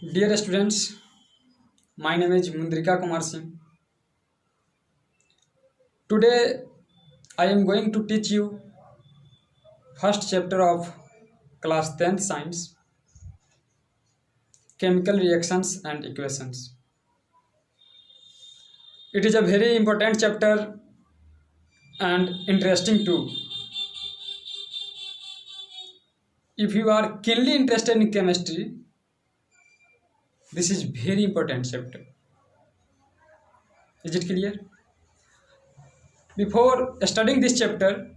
Dear students, my name is Mundrika Kumar Singh. Today I am going to teach you first chapter of class 10th science, chemical reactions and equations. It is a very important chapter and interesting too. If you are keenly interested in chemistry, this is very important chapter. Is it clear? Before studying this chapter,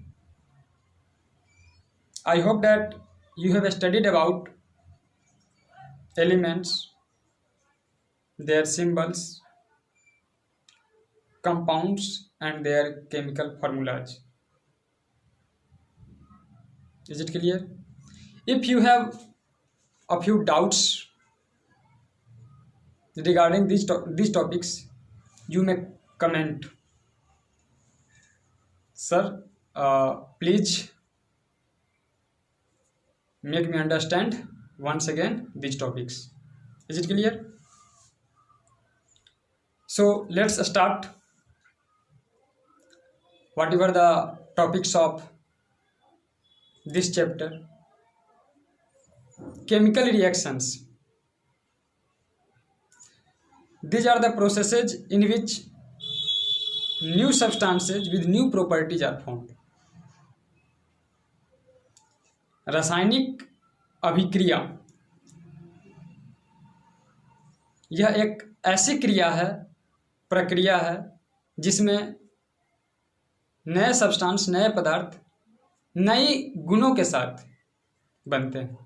I hope that you have studied about elements, their symbols, compounds and their chemical formulas. Is it clear? If you have a few doubts regarding these topics, you may comment. Sir, please make me understand once again these topics. Is it clear? So let's start. Whatever the topics of this chapter, chemical reactions. These are the processes in which new substances with new properties are formed. रासायनिक अभिक्रिया यह एक ऐसी क्रिया है, प्रक्रिया है जिसमें नए सब्सटेंस, नए पदार्थ नई गुणों के साथ बनते हैं.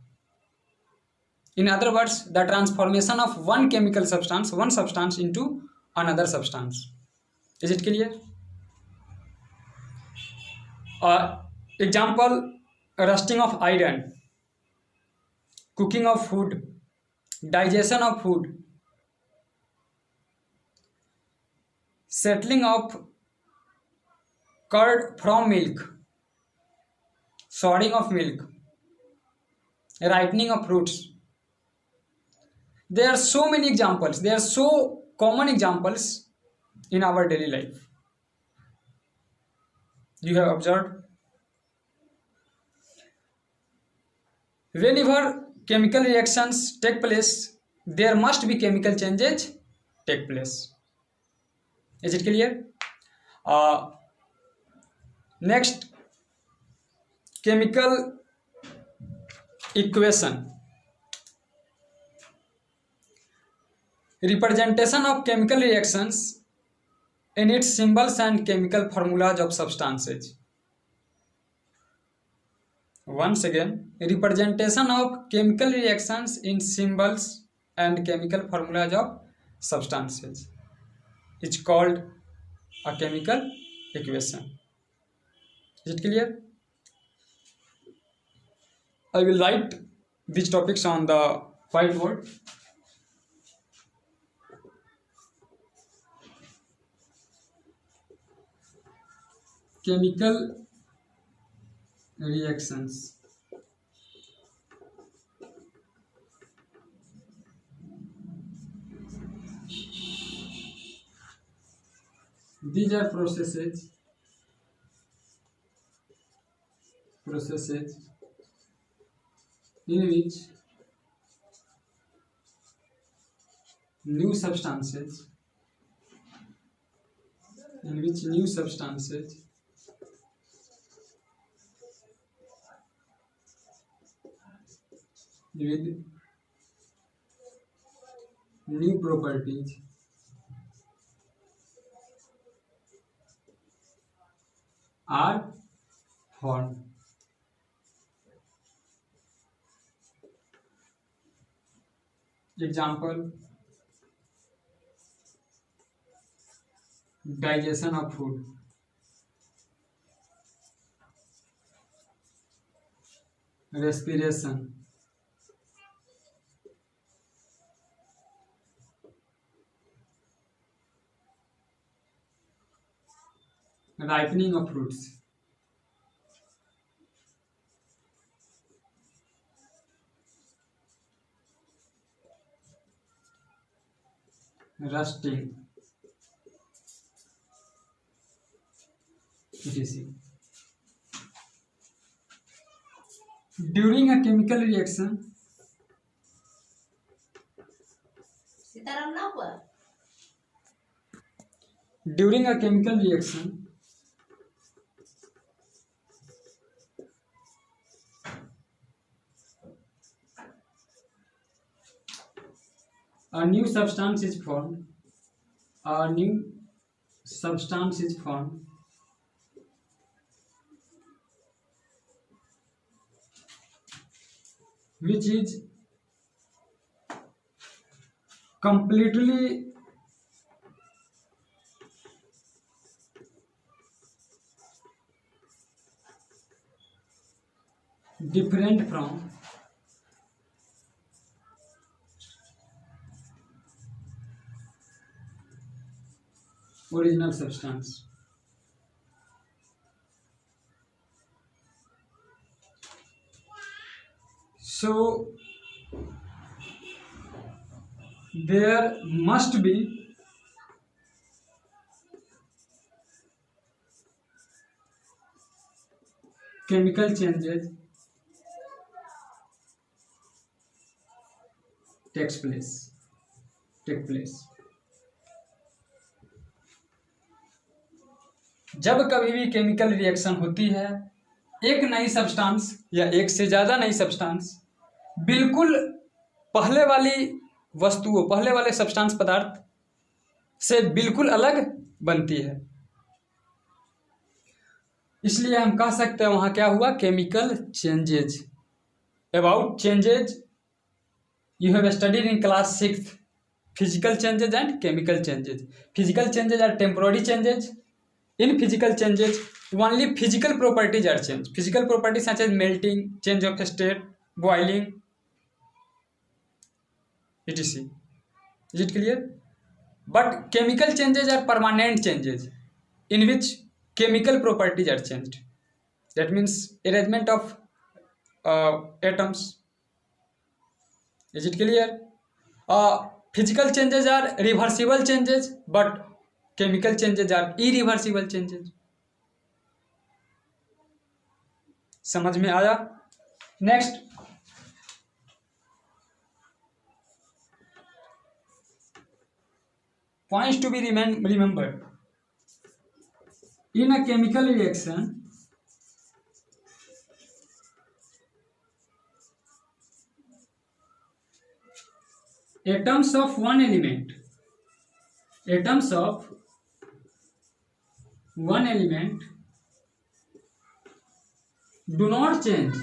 In other words, the transformation of one chemical substance, one substance into another substance. Is it clear? Example: rusting of iron, cooking of food, digestion of food, settling of curd from milk, souring of milk, ripening of fruits. There are so many examples. They are so common examples in our daily life. You have observed. Whenever chemical reactions take place, there must be chemical changes take place. Is it clear? Next, chemical equation. Representation of chemical reactions in its symbols and chemical formulas of substances. Once again, representation of chemical reactions in symbols and chemical formulas of substances is called a chemical equation. Is it clear? I will write these topics on the whiteboard. Chemical reactions. These are processes in which new substances with new properties are formed. Example: digestion of food, respiration, ripening of fruits. rusting, etc. During a chemical reaction, during a chemical reaction, a new substance is formed. A new substance is formed which is completely different from original substance. So there must be chemical changes take place. जब कभी भी chemical reaction होती है, एक नई substance या एक से ज़्यादा नई सब्सटेंस बिल्कुल पहले वाली वस्तुओं, पहले वाले सब्सटेंस पदार्थ से बिल्कुल अलग बनती है, इसलिए हम कह सकते हैं वहाँ क्या हुआ, chemical changes. About changes you have studied in class 6th, physical changes and chemical changes. Physical changes are temporary changes. In physical changes, only physical properties are changed. Physical properties such as melting, change of state, boiling, etc. Is it clear? But chemical changes are permanent changes in which chemical properties are changed. That means arrangement of atoms. Is it clear? Physical changes are reversible changes, but chemical changes are irreversible changes. समझ में आया? Next, points to be remembered. In a chemical reaction, atoms of one element do not change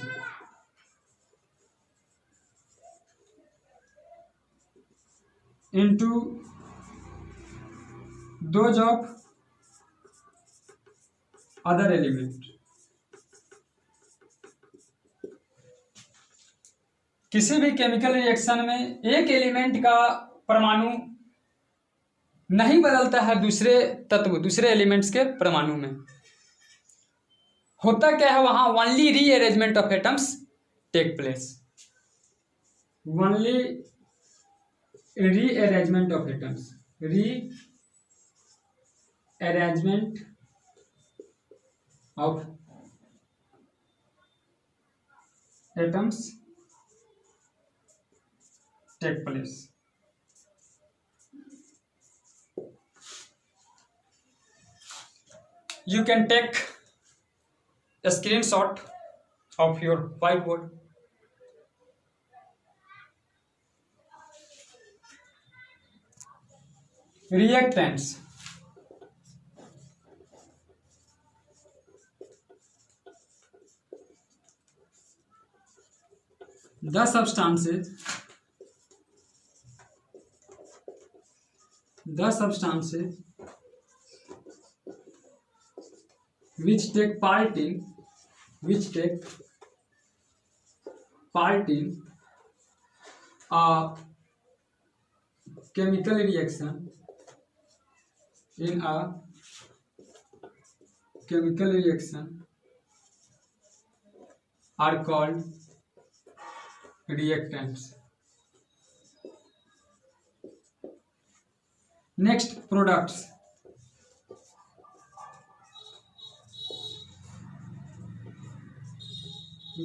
into those of other element. किसी भी chemical reaction में एक element का परमाणु नहीं बदलता है दूसरे तत्व, दूसरे एलिमेंट्स के परमाणु में. होता क्या है वहां, only rearrangement of atoms take place. Only rearrangement of atoms, rearrangement of atoms take place. You can take a screenshot of your whiteboard. Reactants. The substances which take part in a chemical reaction are called reactants. Next, products.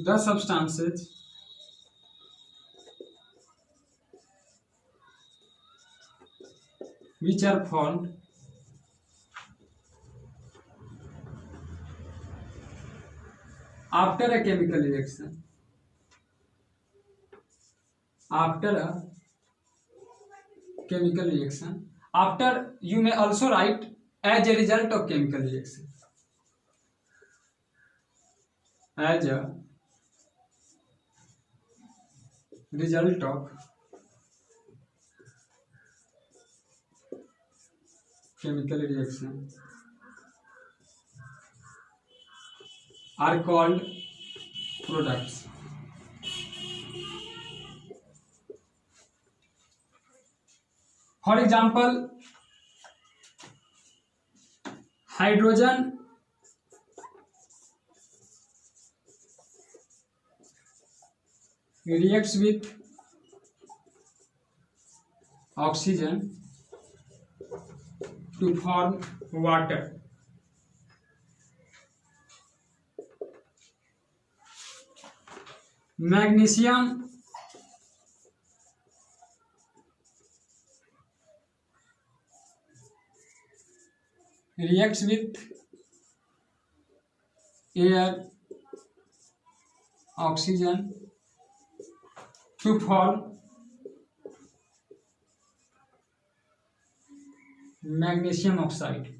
The substances which are formed after a chemical reaction. After a chemical reaction. After, you may also write as a result of chemical reaction. As a result of chemical reaction are called products. For example, hydrogen reacts with oxygen to form water. Magnesium reacts with air, oxygen to form magnesium oxide.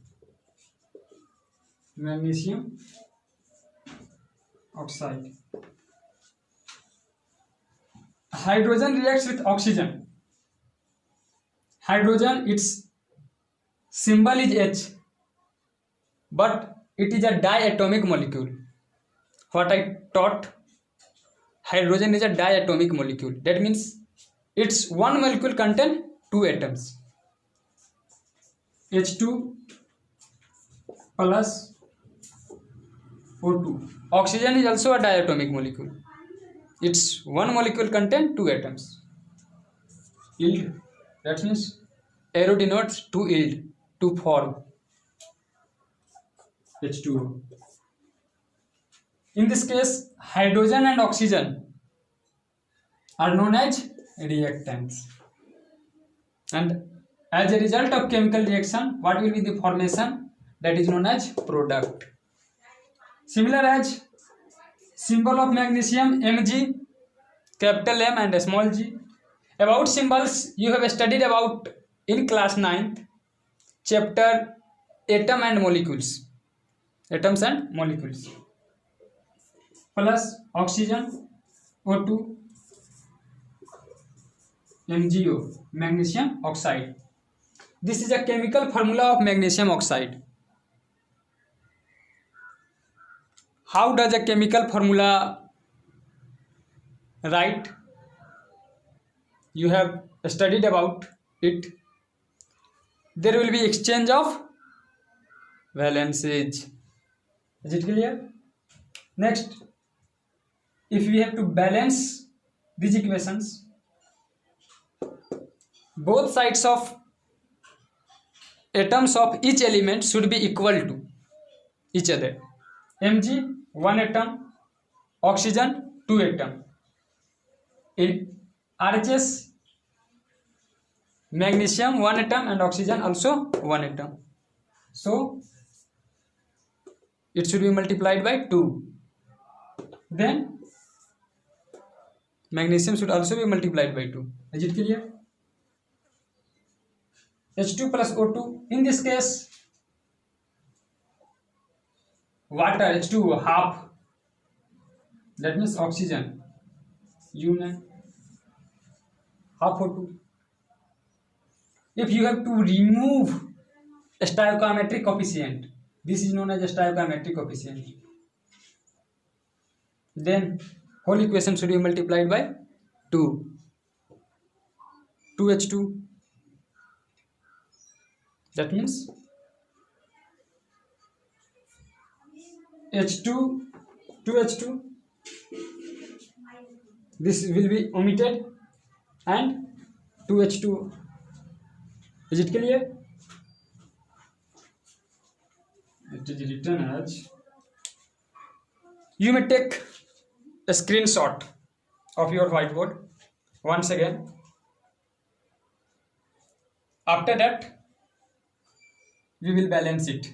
Magnesium oxide. Hydrogen reacts with oxygen. Hydrogen, its symbol is H, but it is a diatomic molecule. What I taught, hydrogen is a diatomic molecule. That means its one molecule contains two atoms. H2 plus O2. Oxygen is also a diatomic molecule. Its one molecule contains two atoms. Yield. That means arrow denotes to yield, to form H2O. In this case, hydrogen and oxygen are known as reactants. And as a result of chemical reaction, what will be the formation? That is known as product. Similar as symbol of magnesium, Mg, capital M and small g. About symbols, you have studied about in class 9th, chapter atom and molecules. Atoms and molecules. Plus oxygen, O2, MgO, magnesium oxide. This is a chemical formula of magnesium oxide. How does a chemical formula write? You have studied about it. There will be exchange of valences. Is it clear? Next, if we have to balance these equations, both sides of atoms of each element should be equal to each other. Mg 1 atom, oxygen 2 atom. In RHS, magnesium 1 atom and oxygen also 1 atom. So it should be multiplied by 2. Then magnesium should also be multiplied by 2. Is it clear? H2 plus O2. In this case, water H2O half. That means oxygen. U half O2. If you have to remove a stoichiometric coefficient, this is known as a stoichiometric coefficient, then whole equation should be multiplied by 2. 2H2. That means H2, 2H2. This will be omitted and 2H2. Is it clear? It is written as, you may take a screenshot of your whiteboard once again. After that, we will balance it.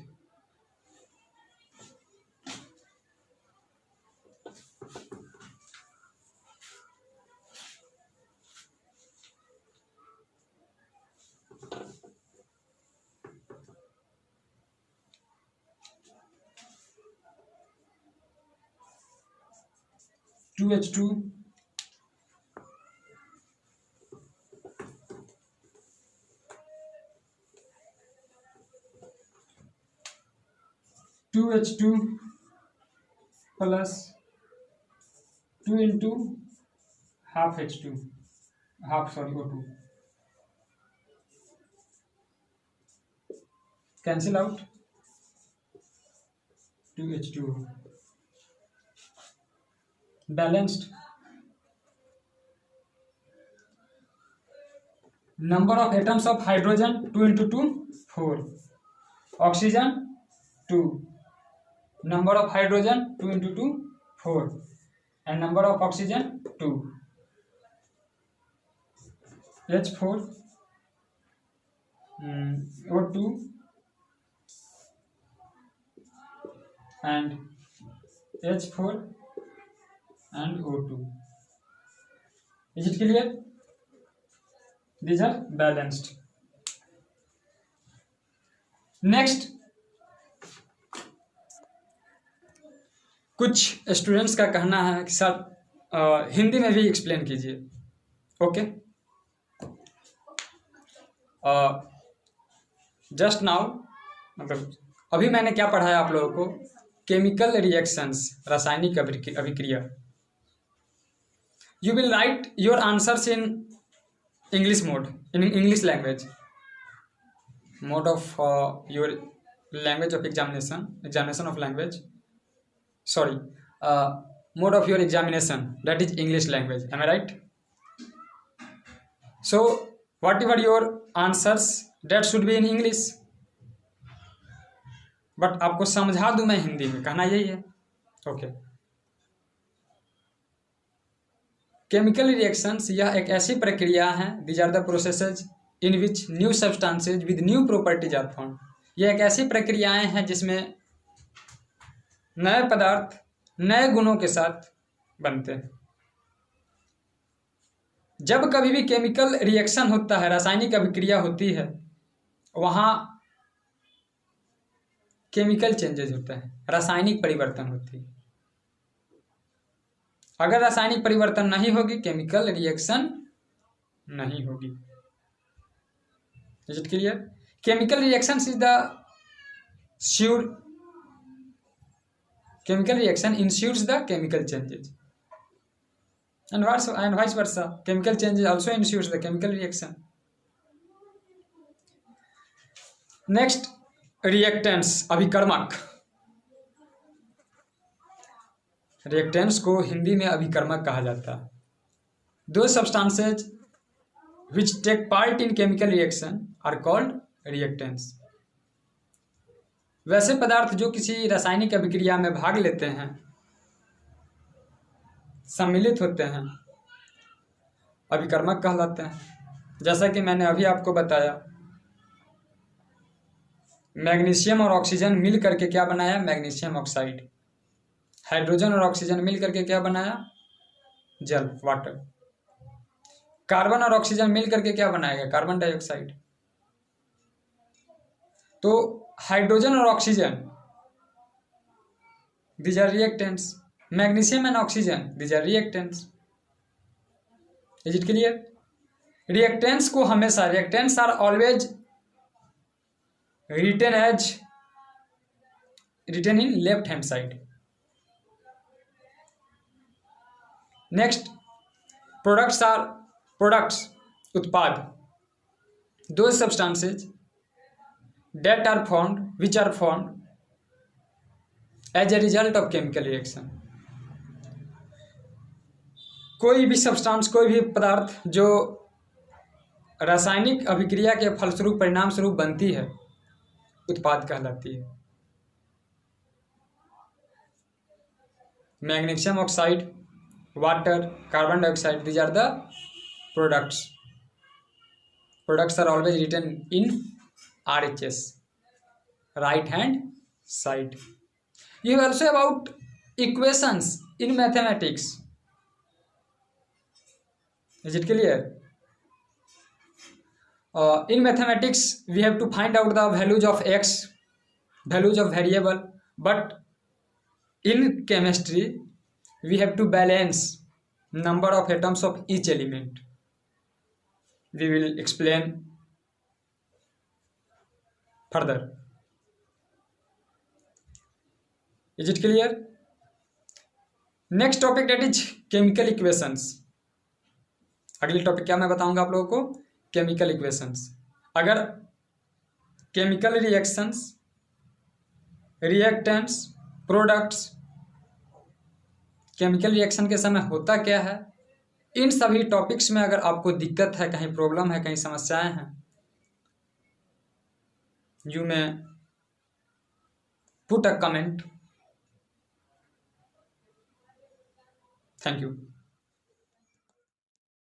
H2 2H2 plus 2 into half H2, O2. Cancel out 2H2O. Balanced. Number of atoms of hydrogen 2 into 2, 4. Oxygen 2. Number of hydrogen 2 into 2, 4. And number of oxygen 2. H4 O2 and H4 and O2. Is it clear? These are balanced. Next, कुछ students का कहना है कि sir Hindi में भी explain कीजिए. Okay, just now, मतलब अभी मैंने क्या पढ़ाया आप लोगों को, केमिकल रिएक्शंस, रासायनिक अभिक्रिया. You will write your answers in English mode, in English language, mode of your language of examination of language. Sorry, mode of your examination, that is English language. Am I right? So whatever your answers, that should be in English. But आपको समझा दूं मैं हिंदी में, कहना यही है. Okay. Chemical reactions, यह एक ऐसी प्रक्रिया है, these are the processes in which new substances with new properties are found. यह एक ऐसी प्रक्रियाएं हैं जिसमें नए पदार्थ नए गुणों के साथ बनते हैं. जब कभी भी केमिकल रिएक्शन होता है, रासायनिक अभिक्रिया होती है, वहाँ केमिकल चेंजेस होता है, रासायनिक परिवर्तन होती है. अगर रासायनिक परिवर्तन नहीं होगी, केमिकल रिएक्शन नहीं होगी. Is it clear? Chemical reaction is the sure, chemical reaction ensures the chemical changes, and vice versa. Chemical changes also ensures the chemical reaction. Next, reactants, अभिकर्मक. रिएक्टेंट्स को हिंदी में अभिकर्मक कहा जाता है. दो substances which take part in chemical reaction are called reactants. वैसे पदार्थ जो किसी रासायनिक अभिक्रिया में भाग लेते हैं, सम्मिलित होते हैं, अभिकर्मक कहलाते हैं. जैसा कि मैंने अभी आपको बताया, मैग्नीशियम और ऑक्सीजन मिल करके क्या बनाया, मैग्नीशियम ऑक्साइड. हाइड्रोजन और ऑक्सीजन मिल करके क्या बनाया, जल, वाटर. कार्बन और ऑक्सीजन मिल करके क्या बनाएगा, कार्बन डाइऑक्साइड. तो हाइड्रोजन और oxygen, these are reactants. Magnesium and oxygen, these are reactants. Is it clear? Reactants को हमेशा, reactants are always written in left hand side. Next, products are products, उत्पाद. Those substances that are formed, which are formed as a result of chemical reaction. कोई भी substance, कोई भी पदार्थ जो रासायनिक अभिक्रिया के फलस्वरूप, परिणाम स्वरूप बनती है, उत्पाद कहलाती है. magnesium oxide, water, carbon dioxide. These are the products. Products are always written in RHS, right hand side. You have also about equations in mathematics. Is it clear? In mathematics we have to find out the values of x, values of variable, but in chemistry we have to balance number of atoms of each element. We will explain further. Is it clear? Next topic that is chemical equations. अगली topic क्या मैं बताऊंगा आप लोगों को? Chemical equations. अगर chemical reactions, reactants, products chemical reaction के समय होता क्या है, इन सभी टॉपिक्स में अगर आपको दिक्कत है, कहीं प्रॉब्लम है, कहीं समस्याएं हैं, यू में put a comment. Thank you.